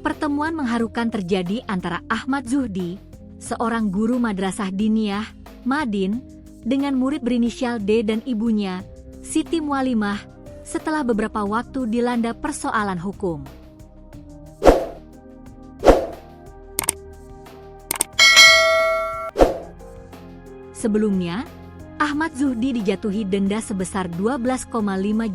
Pertemuan mengharukan terjadi antara Ahmad Zuhdi, seorang guru madrasah diniyah, Madin, dengan murid berinisial D dan ibunya, Siti Mualimah, setelah beberapa waktu dilanda persoalan hukum. Sebelumnya, Ahmad Zuhdi dijatuhi denda sebesar 12,5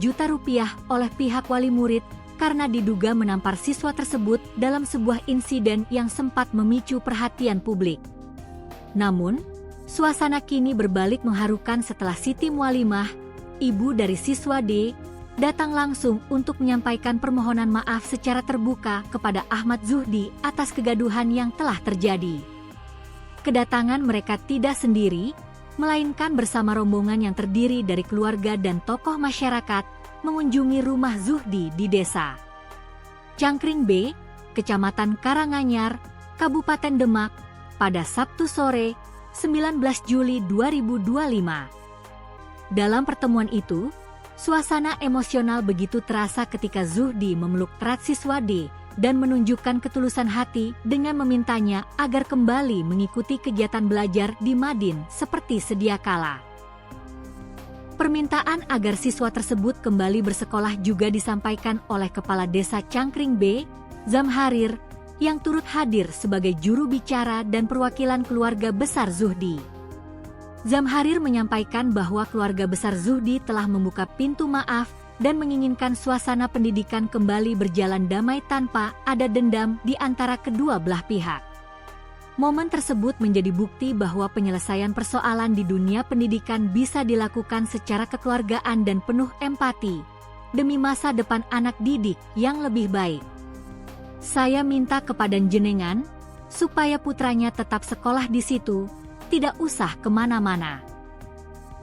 juta rupiah oleh pihak wali murid karena diduga menampar siswa tersebut dalam sebuah insiden yang sempat memicu perhatian publik. Namun, suasana kini berbalik mengharukan setelah Siti Mualimah, ibu dari siswa D, datang langsung untuk menyampaikan permohonan maaf secara terbuka kepada Ahmad Zuhdi atas kegaduhan yang telah terjadi. Kedatangan mereka tidak sendiri, melainkan bersama rombongan yang terdiri dari keluarga dan tokoh masyarakat mengunjungi rumah Zuhdi di desa Cangkring B, Kecamatan Karanganyar, Kabupaten Demak, pada Sabtu sore, 19 Juli 2025. Dalam pertemuan itu, suasana emosional begitu terasa ketika Zuhdi memeluk erat siswa D dan menunjukkan ketulusan hati dengan memintanya agar kembali mengikuti kegiatan belajar di Madin seperti sedia kala. Permintaan agar siswa tersebut kembali bersekolah juga disampaikan oleh Kepala Desa Cangkring B, Zamharir, yang turut hadir sebagai juru bicara dan perwakilan keluarga besar Zuhdi. Zamharir menyampaikan bahwa keluarga besar Zuhdi telah membuka pintu maaf dan menginginkan suasana pendidikan kembali berjalan damai tanpa ada dendam di antara kedua belah pihak. Momen tersebut menjadi bukti bahwa penyelesaian persoalan di dunia pendidikan bisa dilakukan secara kekeluargaan dan penuh empati, demi masa depan anak didik yang lebih baik. Saya minta kepada jenengan, supaya putranya tetap sekolah di situ, tidak usah kemana-mana.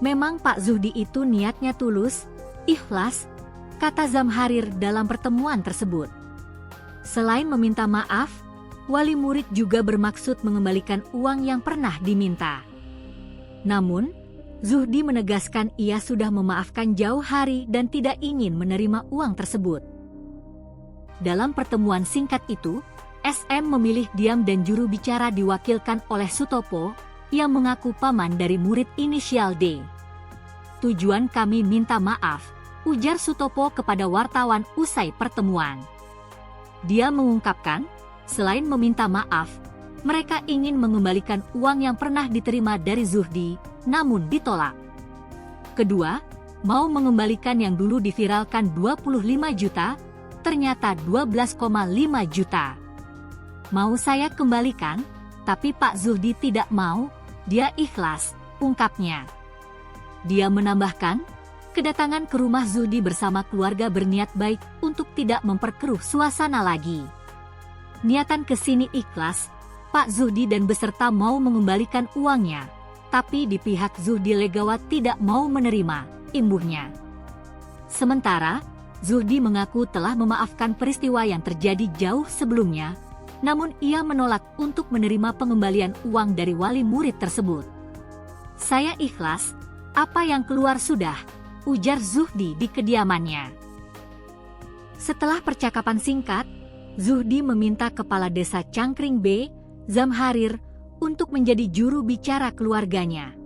Memang Pak Zuhdi itu niatnya tulus, ikhlas, kata Zamharir dalam pertemuan tersebut. Selain meminta maaf, wali murid juga bermaksud mengembalikan uang yang pernah diminta. Namun, Zuhdi menegaskan ia sudah memaafkan jauh hari dan tidak ingin menerima uang tersebut. Dalam pertemuan singkat itu, SM memilih diam dan juru bicara diwakilkan oleh Sutopo, yang mengaku paman dari murid inisial D. Tujuan kami minta maaf, ujar Sutopo kepada wartawan usai pertemuan. Dia mengungkapkan, selain meminta maaf, mereka ingin mengembalikan uang yang pernah diterima dari Zuhdi, namun ditolak. Kedua, mau mengembalikan yang dulu diviralkan 25 juta, ternyata 12,5 juta. Mau saya kembalikan, tapi Pak Zuhdi tidak mau, dia ikhlas, ungkapnya. Dia menambahkan, kedatangan ke rumah Zuhdi bersama keluarga berniat baik untuk tidak memperkeruh suasana lagi. Niatan kesini ikhlas, Pak Zuhdi dan beserta mau mengembalikan uangnya, tapi di pihak Zuhdi Legawa tidak mau menerima, imbuhnya. Sementara, Zuhdi mengaku telah memaafkan peristiwa yang terjadi jauh sebelumnya, namun ia menolak untuk menerima pengembalian uang dari wali murid tersebut. Saya ikhlas, apa yang keluar sudah, ujar Zuhdi di kediamannya. Setelah percakapan singkat, Zuhdi meminta Kepala Desa Cangkring B, Zamharir, untuk menjadi juru bicara keluarganya.